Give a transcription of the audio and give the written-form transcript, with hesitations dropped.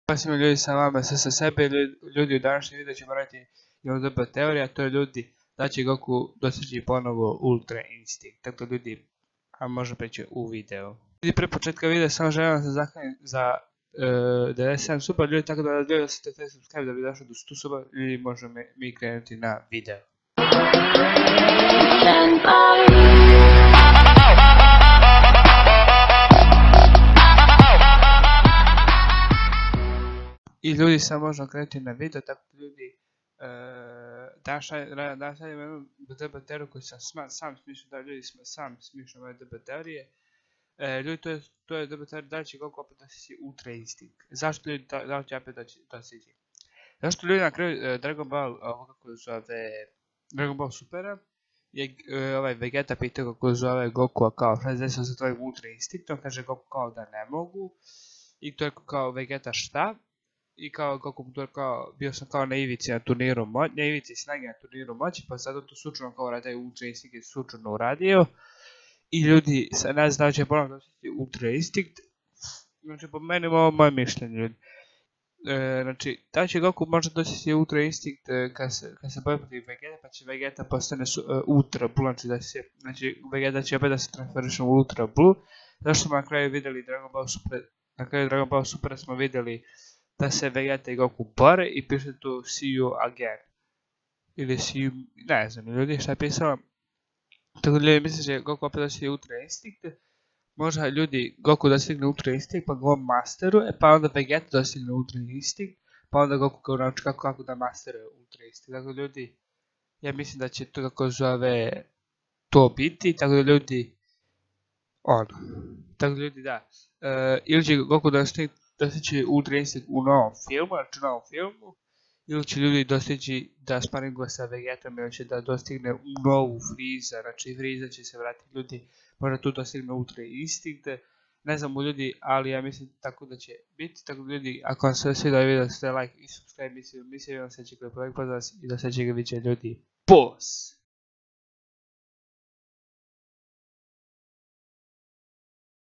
Pasimo ljudi sa vama, sa sebe, ljudi u današnjem videu ćemo raditi jednu dobra teorija, to je ljudi da će Goku dostići ponovo Ultra Instinct. Tako ljudi, a može preći u video. Ljudi, pre početka videa samo želim vam se zahvalim za 97 suba ljudi, tako da ljudi da se te subscribe da bi došlo do 100 suba ljudi možemo mi krenuti na video. I ljudi sam možemo krenuti na video, tako da ljudi danas radim jednu DB teoriju koju sam sam smišljao, da ljudi sam smišljao ove DB teorije. Ljudi, to je DB teorija, da li će Goku opet dostići Ultra Instinct. Zašto ljudi, da li će opet dostići? Zašto ljudi na kraju Dragon Ball Supera je Vegeta pitao kako zove Goku kao šta je desilo sa tvojim Ultra Instinctom, kaže Goku kao da ne mogu. I to je kao Vegeta šta? I kao Goku bio sam kao na ivici na turniru moći, na ivici snage na turniru moći, pa zato to slučajno kao radio Ultra Instinct je slučajno uradio. I ljudi, ne znam da će ponovno dostići Ultra Instinct. Znači, po meni ovo moje mišljenje, ljudi. Znači, da će Goku možda dostići Ultra Instinct kad se boje protiv Vegeta, pa će Vegeta postane Ultra Blue, znači Vegeta će opet da se transferiše u Ultra Blue. Zašto smo na kraju vidjeli Dragon Ball Super smo vidjeli da se Vegeta i Goku bore i piše tu see you again. Ili see you, ne znam ljudi šta je pisalo. Tako da ljudi misle će Goku opet dostići Ultra Instinct. Možda ljudi Goku dostigne Ultra Instinct pa ga on masteruje, pa onda Vegeta dostigne Ultra Instinct, pa onda Goku ga nauči kako da masteruje Ultra Instinct. Tako da ljudi, ja mislim da će to kako zove to biti, tako da ljudi, tako da ljudi da, ili će Goku dostići Ultra Instinct u novom filmu, ili će ljudi dostići da sparinguje sa Vegetom ili će da dostigne novu Frieza, znači Frieza će se vratiti ljudi, možda tu dostigne Ultra Instinct, ne znam ljudi, ali ja mislim tako da će biti, tako da ljudi, ako vam se sviđa video, ste like i subscribe, mislim da se će pozdrav i da se će ga vidjeti ljudi, boss!